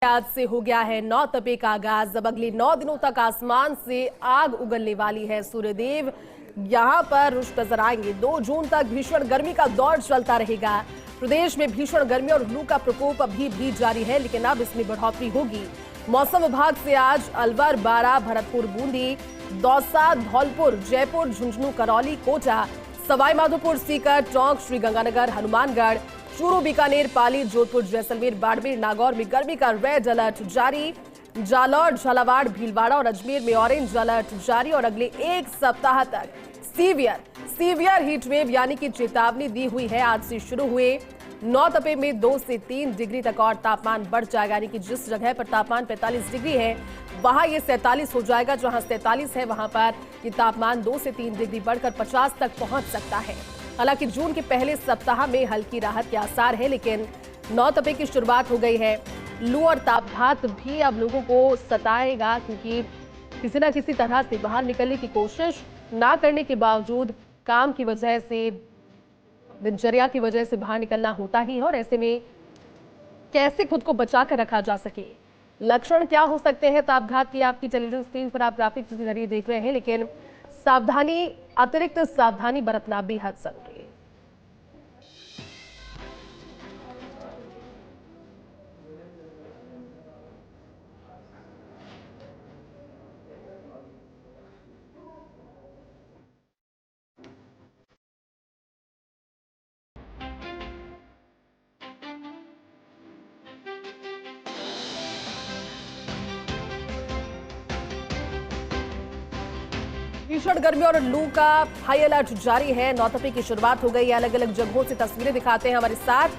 आज से हो गया है नौतपे का आगाज। अब अगले 9 दिनों तक आसमान से आग उगलने वाली है। सूर्यदेव यहां पर रुष्ट नजर आएंगे। 2 जून तक भीषण गर्मी का दौर चलता रहेगा। प्रदेश में भीषण गर्मी और लू का प्रकोप अभी भी जारी है, लेकिन अब इसमें बढ़ोतरी होगी। मौसम विभाग से आज अलवर, बारां, भरतपुर, बूंदी, दौसा, धौलपुर, जयपुर, झुंझुनू, करौली, कोटा, सवाईमाधोपुर, सीकर, टोंक, श्रीगंगानगर, हनुमानगढ़, चूरू, बीकानेर, पाली, जोधपुर, जैसलमेर, बाड़मेर, नागौर में गर्मी का रेड अलर्ट जारी। जालौर, झालावाड़, भीलवाड़ा और अजमेर में ऑरेंज अलर्ट जारी। और अगले 1 सप्ताह तक सीवियर हीटवेव यानी कि चेतावनी दी हुई है। आज से शुरू हुए नौतपे में 2 से 3 डिग्री तक और तापमान बढ़ जाएगा, यानी कि जिस जगह पर तापमान 45 डिग्री है वहां ये 47 हो जाएगा। जहां 43 है वहां पर ये तापमान 2 से 3 डिग्री बढ़कर 50 तक पहुंच सकता है। हालांकि जून के पहले सप्ताह में हल्की राहत के आसार है, लेकिन नौतपे की शुरुआत हो गई है। लू और तापघात भी अब लोगों को सताएगा, क्योंकि किसी न किसी तरह से बाहर निकलने की कोशिश ना करने के बावजूद काम की वजह से, दिनचर्या की वजह से बाहर निकलना होता ही है। और ऐसे में कैसे खुद को बचा कर रखा जा सके, लक्षण क्या हो सकते हैं तापघात की, आपकी टेलीविजन स्क्रीन पर आप ग्राफिक्स के जरिए देख रहे हैं। लेकिन सावधानी, अतिरिक्त सावधानी बरतना बेहद जरूरी है। भीषण गर्मी और लू का हाई अलर्ट जारी है। नौतपे की शुरुआत हो गई है। अलग अलग जगहों से तस्वीरें दिखाते हैं हमारे साथ।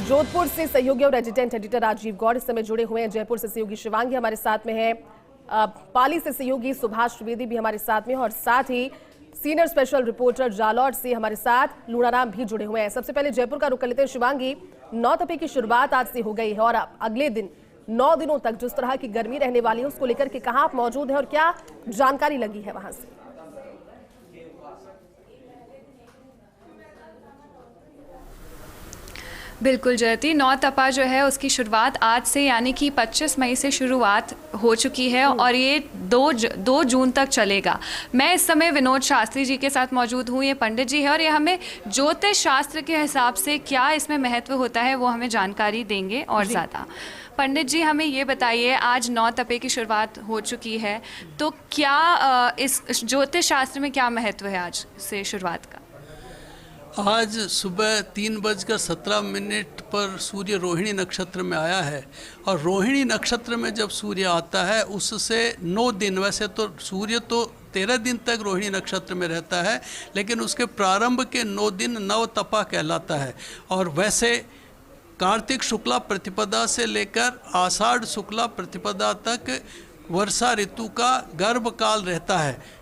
जोधपुर से सहयोगी और रेजिडेंट एडिटर राजीव गौड़ इस समय जुड़े हुए हैं। जयपुर से सहयोगी शिवांगी हमारे साथ में है। पाली से सहयोगी सुभाष त्रिवेदी भी हमारे साथ में, और साथ ही सीनियर स्पेशल रिपोर्टर जालौर से हमारे साथ लूणाराम भी जुड़े हुए हैं। सबसे पहले जयपुर का रुख कर लेते हैं। शिवांगी, नौतपे की शुरुआत आज से हो गई है और अब अगले दिन 9 दिनों तक जिस तरह की गर्मी रहने वाली है उसको लेकर के कहां आप मौजूद हैं और क्या जानकारी लगी है वहां से? बिल्कुल जयती, नौतपा जो है उसकी शुरुआत आज से यानी कि 25 मई से शुरुआत हो चुकी है और ये 2 जून तक चलेगा। मैं इस समय विनोद शास्त्री जी के साथ मौजूद हूँ। ये पंडित जी है और ये हमें ज्योतिष शास्त्र के हिसाब से क्या इसमें महत्व होता है वो हमें जानकारी देंगे और ज़्यादा। पंडित जी, हमें ये बताइए, आज नौतपे की शुरुआत हो चुकी है, तो क्या इस ज्योतिष शास्त्र में क्या महत्व है आज से शुरुआत का? आज सुबह 3:17 पर सूर्य रोहिणी नक्षत्र में आया है और रोहिणी नक्षत्र में जब सूर्य आता है उससे 9 दिन, वैसे तो सूर्य तो 13 दिन तक रोहिणी नक्षत्र में रहता है, लेकिन उसके प्रारंभ के 9 दिन नवतपा कहलाता है। और वैसे कार्तिक शुक्ला प्रतिपदा से लेकर आषाढ़ शुक्ला प्रतिपदा तक वर्षा ऋतु का गर्भकाल रहता है।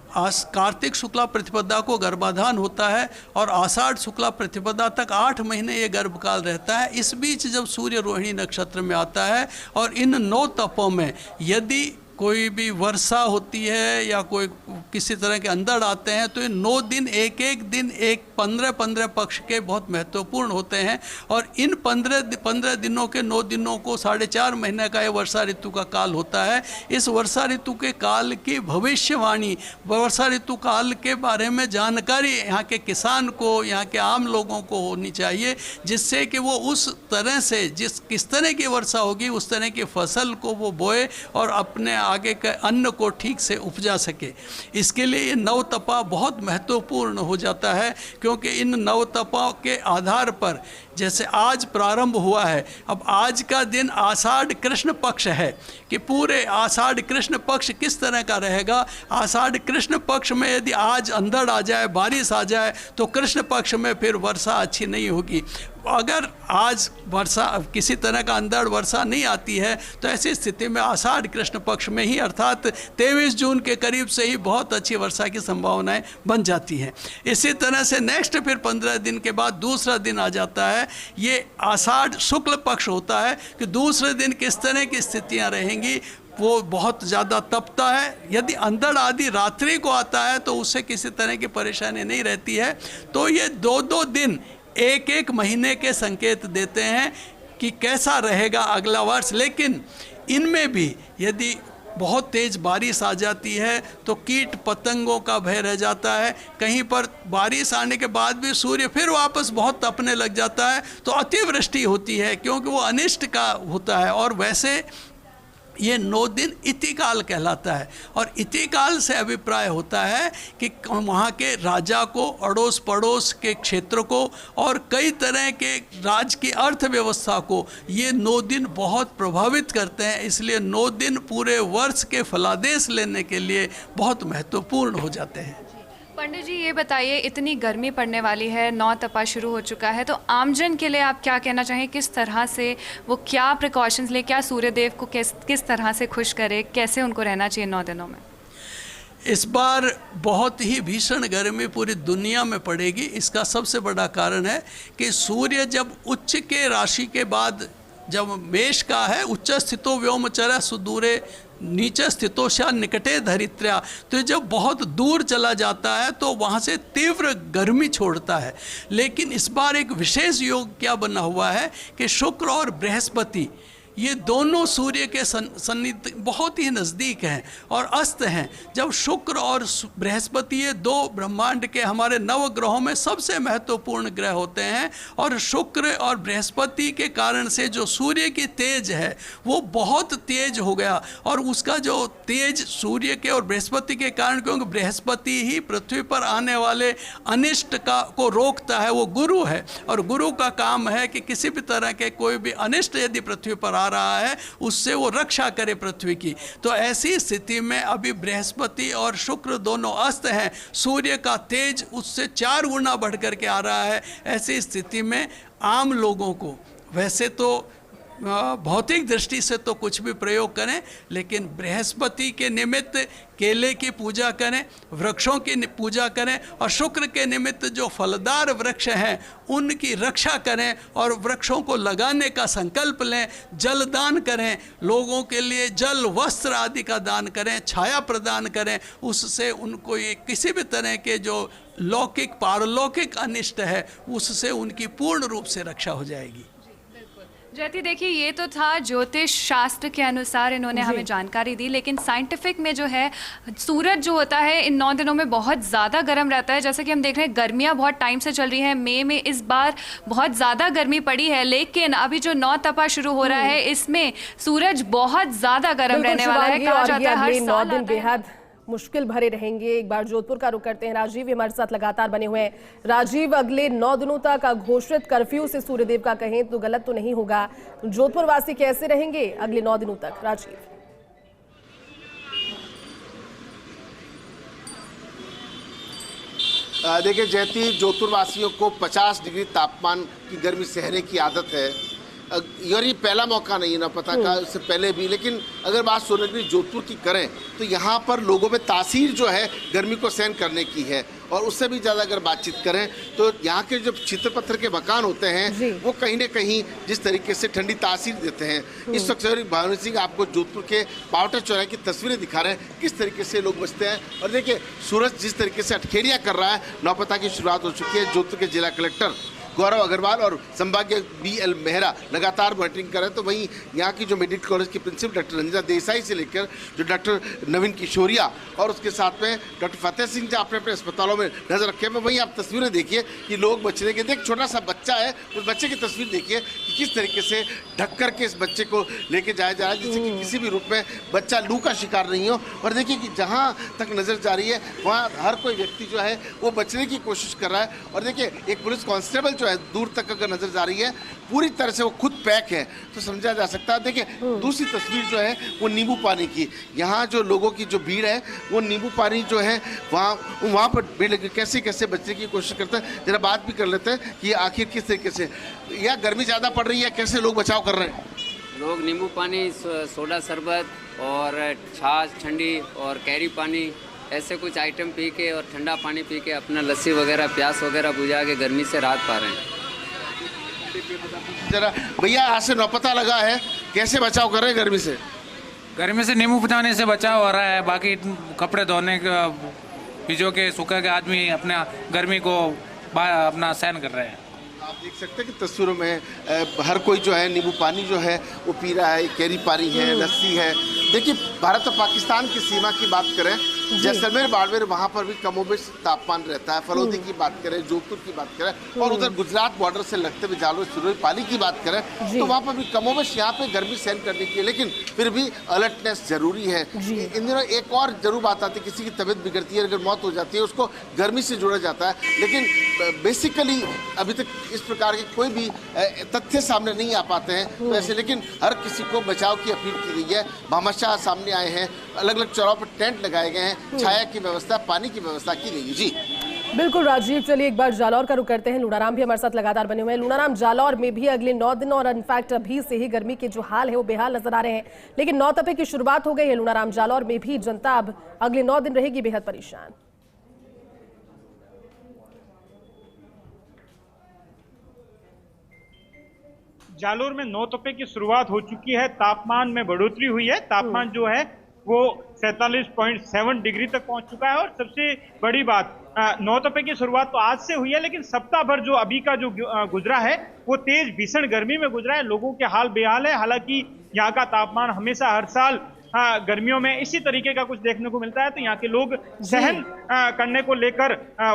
कार्तिक शुक्ला प्रतिपदा को गर्भाधान होता है और आषाढ़ शुक्ला प्रतिपदा तक 8 महीने ये गर्भकाल रहता है। इस बीच जब सूर्य रोहिणी नक्षत्र में आता है और इन 9 तपों में यदि कोई भी वर्षा होती है या कोई किसी तरह के अंदर आते हैं तो ये 9 दिन एक दिन 15 पक्ष के बहुत महत्वपूर्ण होते हैं। और इन 15 दिनों के 9 दिनों को 4.5 महीने का ये वर्षा ऋतु का काल होता है। इस वर्षा ऋतु के काल की भविष्यवाणी, वर्षा ऋतु काल के बारे में जानकारी यहाँ के किसान को, यहाँ के आम लोगों को होनी चाहिए, जिससे कि वो उस तरह से किस तरह की वर्षा होगी उस तरह की फसल को वो बोए और अपने आगे के अन्न को ठीक से उपजा सके। इसके लिए ये नवतपा बहुत महत्वपूर्ण हो जाता है, क्योंकि इन नवतपा के आधार पर जैसे आज प्रारंभ हुआ है, अब आज का दिन आषाढ़ कृष्ण पक्ष है कि पूरे आषाढ़ कृष्ण पक्ष किस तरह का रहेगा। आषाढ़ कृष्ण पक्ष में यदि आज अंधड़ आ जाए, बारिश आ जाए, तो कृष्ण पक्ष में फिर वर्षा अच्छी नहीं होगी। अगर आज वर्षा, किसी तरह का अंधड़ वर्षा नहीं आती है, तो ऐसी स्थिति में आषाढ़ कृष्ण पक्ष में ही अर्थात 23 जून के करीब से ही बहुत अच्छी वर्षा की संभावनाएं बन जाती हैं। इसी तरह से नेक्स्ट फिर 15 दिन के बाद दूसरा दिन आ जाता है, ये आषाढ़ शुक्ल पक्ष होता है कि दूसरे दिन किस तरह की स्थितियां रहेंगी। वो बहुत ज़्यादा तपता है, यदि अंधड़ आदि रात्रि को आता है तो उससे किसी तरह की परेशानी नहीं रहती है। तो ये 2-2 दिन 1-1 महीने के संकेत देते हैं। कि कैसा रहेगा अगला वर्ष। लेकिन इनमें भी यदि बहुत तेज़ बारिश आ जाती है तो कीट पतंगों का भय रह जाता है। कहीं पर बारिश आने के बाद भी सूर्य फिर वापस बहुत तपने लग जाता है तो अतिवृष्टि होती है, क्योंकि वो अनिष्ट का होता है। और वैसे ये 9 दिन इतिकाल कहलाता है, और इतिकाल से अभिप्राय होता है कि वहाँ के राजा को, अड़ोस पड़ोस के क्षेत्र को और कई तरह के राज्य की अर्थव्यवस्था को ये 9 दिन बहुत प्रभावित करते हैं। इसलिए 9 दिन पूरे वर्ष के फलादेश लेने के लिए बहुत महत्वपूर्ण हो जाते हैं। पंडित जी ये बताइए, इतनी गर्मी पड़ने वाली है, 9 तपा शुरू हो चुका है, तो आमजन के लिए आप क्या कहना चाहें? किस तरह से वो क्या प्रिकॉशंस ले, क्या सूर्यदेव को किस तरह से खुश करे, कैसे उनको रहना चाहिए 9 दिनों में? इस बार बहुत ही भीषण गर्मी पूरी दुनिया में पड़ेगी। इसका सबसे बड़ा कारण है कि सूर्य जब उच्च के राशि के बाद जब मेष का है, उच्च स्थितो व्योमचर सुदूरे नीचे स्थितोशा निकटे धरित्र्या, तो जब बहुत दूर चला जाता है तो वहाँ से तीव्र गर्मी छोड़ता है। लेकिन इस बार एक विशेष योग क्या बना हुआ है कि शुक्र और बृहस्पति ये दोनों सूर्य के सन्निध बहुत ही नज़दीक हैं और अस्त हैं। जब शुक्र और बृहस्पति ये 2 ब्रह्मांड के हमारे नवग्रहों में सबसे महत्वपूर्ण ग्रह होते हैं, और शुक्र और बृहस्पति के कारण से जो सूर्य की तेज है वो बहुत तेज हो गया। और उसका जो तेज सूर्य के और बृहस्पति के कारण, क्योंकि बृहस्पति ही पृथ्वी पर आने वाले अनिष्ट को रोकता है, वो गुरु है, और गुरु का काम है कि किसी भी तरह के कोई भी अनिष्ट यदि पृथ्वी पर आ रहा है उससे वो रक्षा करे पृथ्वी की। तो ऐसी स्थिति में अभी बृहस्पति और शुक्र दोनों अस्त हैं, सूर्य का तेज उससे 4 गुना बढ़ करके आ रहा है। ऐसी स्थिति में आम लोगों को वैसे तो भौतिक दृष्टि से तो कुछ भी प्रयोग करें, लेकिन बृहस्पति के निमित्त केले की पूजा करें, वृक्षों की पूजा करें, और शुक्र के निमित्त जो फलदार वृक्ष हैं उनकी रक्षा करें, और वृक्षों को लगाने का संकल्प लें। जल दान करें, लोगों के लिए जल वस्त्र आदि का दान करें, छाया प्रदान करें। उससे उनको ये किसी भी तरह के जो लौकिक पारलौकिक अनिष्ट है उससे उनकी पूर्ण रूप से रक्षा हो जाएगी। जयति देखिए, ये तो था ज्योतिष शास्त्र के अनुसार इन्होंने हमें जानकारी दी, लेकिन साइंटिफिक में जो है सूरज जो होता है इन 9 दिनों में बहुत ज़्यादा गर्म रहता है। जैसे कि हम देख रहे हैं गर्मियाँ बहुत टाइम से चल रही हैं, मई में इस बार बहुत ज़्यादा गर्मी पड़ी है, लेकिन अभी जो 9 तपा शुरू हो रहा है इसमें सूरज बहुत ज़्यादा गर्म रहने वाला है। कहा जाता है हर साल 9 दिन बेहद मुश्किल भरे रहेंगे। एक बार जोधपुर का रुख करते हैं, राजीव हमारे साथ लगातार बने हुए हैं। राजीव, अगले 9 दिनों तक घोषित कर्फ्यू से सूर्यदेव का कहें तो गलत तो नहीं होगा, जोधपुर वासी कैसे रहेंगे अगले 9 दिनों तक? राजीव, देखिए जयती, जोधपुर वासियों को 50 डिग्री तापमान की गर्मी सहने की आदत है, और ये पहला मौका नहीं है ना पता का, उससे पहले भी। लेकिन अगर बात सोनगढ़ जोधपुर की करें तो यहाँ पर लोगों में तासीर जो है गर्मी को सहन करने की है। और उससे भी ज़्यादा अगर बातचीत करें तो यहाँ के जो चित्रपत्र के मकान होते हैं वो कहीं ना कहीं जिस तरीके से ठंडी तासीर देते हैं। इस वक्त भानु सिंह आपको जोधपुर के पावटा चौराहे की तस्वीरें दिखा रहे हैं, किस तरीके से लोग बचते हैं। और देखिए सूरज जिस तरीके से अटखेड़ियाँ कर रहा है, नौपता की शुरुआत हो चुकी है। जोधपुर के जिला कलेक्टर गौरव अग्रवाल और संभागीय BL मेहरा लगातार मॉनिटरिंग कर रहे हैं। तो वहीं यहाँ की जो मेडिकल कॉलेज की प्रिंसिपल डॉक्टर रंजना देसाई से लेकर जो डॉक्टर नवीन किशोरिया और उसके साथ में डॉक्टर फतेह सिंह जो अपने अपने अस्पतालों में नजर रखे हैं। वहीं आप तस्वीरें देखिए कि लोग बचने के, एक छोटा सा बच्चा है, उस बच्चे की तस्वीर देखिए कि किस तरीके से ढक करके इस बच्चे को लेके जाया जा रहा है, जिससे कि किसी भी रूप में बच्चा लू का शिकार नहीं हो। और देखिए कि जहाँ तक नजर जा रही है वहाँ हर कोई व्यक्ति जो है वो बचने की कोशिश कर रहा है। और देखिए एक पुलिस कांस्टेबल जो है दूर तक अगर नजर जा रही है पूरी तरह से वो खुद पैक है, तो समझा जा सकता है। देखिए दूसरी तस्वीर जो है वो नींबू पानी की, यहाँ जो लोगों की जो भीड़ है वो नींबू पानी जो है वहाँ पर भीड़ लगी, कैसे कैसे बचने की कोशिश करते हैं। जरा बात भी कर लेते हैं कि आखिर किस तरीके से या गर्मी ज़्यादा पड़ रही है, कैसे लोग बचाव कर रहे हैं? लोग नींबू पानी, सोडा शरबत और छाछ ठंडी और कैरी पानी ऐसे कुछ आइटम पी के और ठंडा पानी पी के अपना लस्सी वगैरह प्यास वगैरह बुझा के गर्मी से राहत पा रहे हैं। जरा भैया आज से नौपता लगा है, कैसे बचाव कर रहे हैं गर्मी से? गर्मी से नींबू पिलाने से बचाव हो रहा है, बाकी कपड़े धोने का भिजो के सूखा के आदमी अपना गर्मी को अपना सहन कर रहे हैं। आप देख सकते हैं कि तस्वीरों में हर कोई जो है नींबू पानी जो है वो पी रहा है, कैरी पानी है, लस्सी है। देखिए भारत और पाकिस्तान की सीमा की बात करें, जैसलमेर बाड़मेर वहाँ पर भी कमोबेश तापमान रहता है। फलौदी की बात करें, जोधपुर की बात करें और उधर गुजरात बॉर्डर से लगते हुए जालोर सिरोही पाली की बात करें तो वहाँ पर भी कमोबेश यहाँ पे गर्मी सहन करने की है, लेकिन फिर भी अलर्टनेस जरूरी है। इन दिनों एक और जरूर बात आती है, किसी की तबीयत बिगड़ती है, अगर मौत हो जाती है उसको गर्मी से जोड़ा जाता है, लेकिन बेसिकली अभी तक इस प्रकार के कोई भी तथ्य सामने नहीं आ पाते हैं वैसे, लेकिन हर किसी को बचाव की अपील की गई है। भामाशाह सामने आए हैं, अलग अलग चौराहों पर टेंट लगाए गए हैं, छाया की व्यवस्था, पानी की व्यवस्था की गई है। जी बिल्कुल राजीव, चलिए एक बार जालौर का रुख करते हैं। लूणाराम भी हमारे साथ लगातार बने हुए हैं। लूणाराम, जालौर में भी अगले 9 दिन और इनफैक्ट अभी से ही गर्मी के जो हाल है वो बेहाल नजर आ रहे हैं, लेकिन 9 तपे की शुरुआत हो गई है लूणाराम। जालौर में भी जनता अब अगले 9 दिन रहेगी बेहद परेशान। जालोर में 9 तपे की शुरुआत हो चुकी है, तापमान में बढ़ोतरी हुई है। तापमान जो है वो 47.7 डिग्री तक पहुंच चुका है। और सबसे बड़ी बात, 9 तपे की शुरुआत तो आज से हुई है, लेकिन सप्ताह भर जो अभी का जो गुजरा है वो तेज भीषण गर्मी में गुजरा है। लोगों के हाल बेहाल है। हालांकि यहाँ का तापमान हमेशा हर साल गर्मियों में इसी तरीके का कुछ देखने को मिलता है, तो यहाँ के लोग सहन करने को लेकर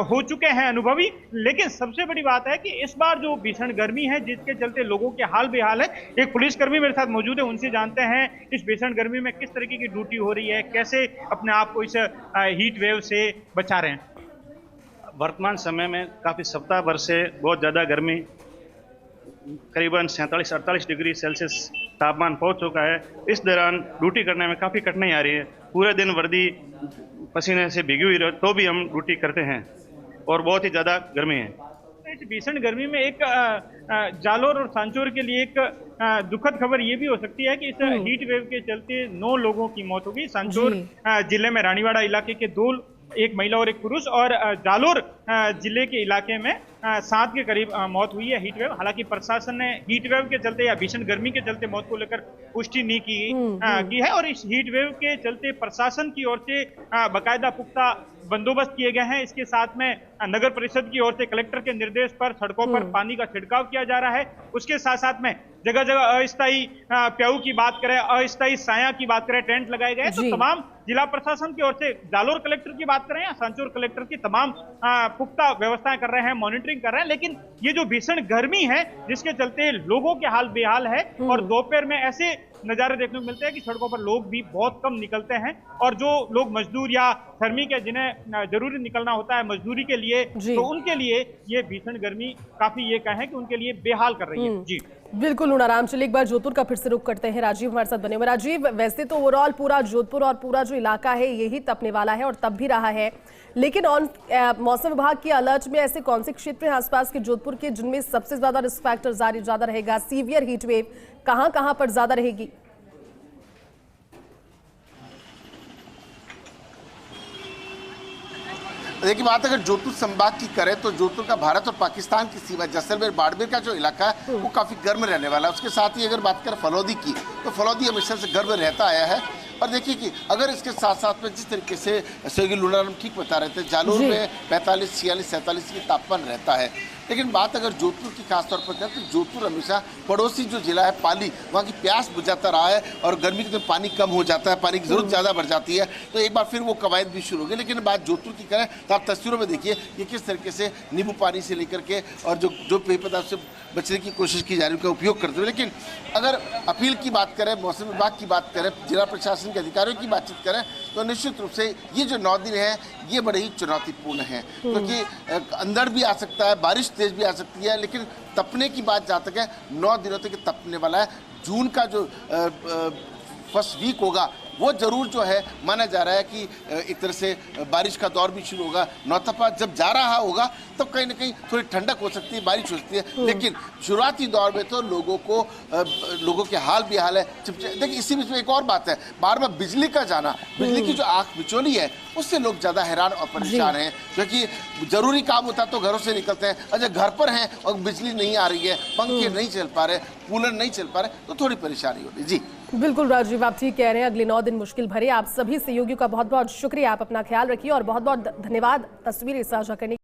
हो चुके हैं अनुभवी। लेकिन सबसे बड़ी बात है कि इस बार जो भीषण गर्मी है जिसके चलते लोगों के हाल बेहाल है। एक पुलिसकर्मी मेरे साथ मौजूद है, उनसे जानते हैं इस भीषण गर्मी में किस तरीके की ड्यूटी हो रही है, कैसे अपने आप को इस हीट वेव से बचा रहे हैं। वर्तमान समय में काफ़ी सप्ताह भर से बहुत ज़्यादा गर्मी, करीबन 47-48 डिग्री सेल्सियस तापमान पहुंच चुका है। इस दौरान ड्यूटी करने में काफ़ी कठिनाई आ रही है। पूरे दिन वर्दी पसीने से भीगी हुई रहे तो भी हम ड्यूटी करते हैं और बहुत ही ज़्यादा गर्मी है। इस भीषण गर्मी में एक जालोर और सांचौर के लिए एक दुखद खबर ये भी हो सकती है कि इस हीट वेव के चलते 9 लोगों की मौत हो गई। सांचौर जिले में रानीवाड़ा इलाके के 2, एक महिला और एक पुरुष, और जालोर जिले के इलाके में 7 के करीब मौत हुई है हीट वेव। हालांकि प्रशासन ने हीट वेव के चलते या भीषण गर्मी के चलते मौत को लेकर पुष्टि नहीं की है। और इस हीट वेव के चलते प्रशासन की ओर से बाकायदा पुख्ता बंदोबस्त किए गए हैं। इसके साथ में नगर परिषद की ओर से कलेक्टर के निर्देश पर सड़कों पर पानी का छिड़काव किया जा रहा है। उसके साथ साथ में जगह जगह अस्थायी प्याऊ की बात करें, अस्थायी साया की बात करें, टेंट लगाए गए। तो तमाम जिला प्रशासन की ओर से, जालोर कलेक्टर की बात करें या सांचौर कलेक्टर की, तमाम पुख्ता व्यवस्थाएं कर रहे हैं, मॉनिटरिंग कर रहे हैं। लेकिन ये जो भीषण गर्मी है जिसके चलते लोगों के हाल बेहाल है, और दोपहर में ऐसे नजारे देखने को मिलते हैं कि सड़कों पर लोग भी बहुत कम निकलते हैं। और जो लोग मजदूर या श्रमिक है जिन्हें जरूरी निकलना होता है मजदूरी के लिए, तो उनके लिए ये भीषण गर्मी काफी ये कहें कि उनके लिए बेहाल कर रही है। जी बिल्कुल लूणाराम, चलिए एक बार जोधपुर का फिर से रुख करते हैं। राजीव हमारे साथ बने हुए। राजीव, वैसे तो ओवरऑल पूरा जोधपुर और पूरा जो इलाका है यही तपने वाला है और तब भी रहा है, लेकिन मौसम विभाग के अलर्ट में ऐसे कौन से क्षेत्र हैं आसपास के जोधपुर के जिनमें सबसे ज्यादा रिस्क फैक्टर ज्यादा रहेगा? सीवियर हीट वेव कहां पर ज्यादा रहेगी? देखिए बात अगर जोधपुर संभाग की करें तो जोधपुर का भारत और पाकिस्तान की सीमा जैसलमेर बाड़मेर का जो इलाका है वो काफ़ी गर्म रहने वाला है। उसके साथ ही अगर बात करें फलौदी की, तो फलौदी हमेशा से गर्म रहता आया है। और देखिए कि अगर इसके साथ साथ में जिस तरीके से सहयोगी लूणाराम ठीक बता रहे थे, जालोर में 45, 46, 47 की तापमान रहता है। लेकिन बात अगर जोधपुर की खासतौर पर करें तो जोधपुर हमेशा पड़ोसी जो जिला है पाली, वहाँ की प्यास बुझाता रहा है और गर्मी के दिन पानी कम हो जाता है, पानी की जरूरत ज़्यादा बढ़ जाती है, तो एक बार फिर वो कवायद भी शुरू हो गई। लेकिन बात जोधपुर की करें तो आप तस्वीरों में देखिए कि किस तरीके से नींबू पानी से लेकर के और जो पेय पदार्थ से बचने की कोशिश की जा रही है उनका उपयोग करते हुए। लेकिन अगर अपील की बात करें, मौसम विभाग की बात करें, जिला प्रशासन के अधिकारियों की बातचीत करें, तो निश्चित रूप से ये जो 9 दिन है ये बड़े ही चुनौतीपूर्ण है, क्योंकि अंदर भी आ सकता है, बारिश तेज भी आ सकती है। लेकिन तपने की बात जहाँ तक है 9 दिनों तक तपने वाला है। जून का जो फर्स्ट वीक होगा वो जरूर जो है माना जा रहा है कि एक तरह से बारिश का दौर भी शुरू होगा। नौतपा जब जा रहा होगा तब कहीं ना कहीं थोड़ी ठंडक हो सकती है, बारिश हो सकती है। लेकिन शुरुआती दौर में तो लोगों के हाल भी हाल है। देखिए इसी बीच में एक और बात है, बार बार बिजली का जाना, बिजली की जो आंख बिचौली है उससे लोग ज़्यादा हैरान और परेशान हैं, क्योंकि जरूरी काम होता है तो घरों से निकलते हैं, अच्छा घर पर हैं और बिजली नहीं आ रही है, पंखे नहीं चल पा रहे, कूलर नहीं चल पा रहे, तो थोड़ी परेशानी होती है। जी बिल्कुल राजीव, आप ठीक कह रहे हैं, अगले 9 दिन मुश्किल भरे। आप सभी सहयोगियों का बहुत बहुत शुक्रिया, आप अपना ख्याल रखिए और बहुत बहुत धन्यवाद तस्वीरें साझा करने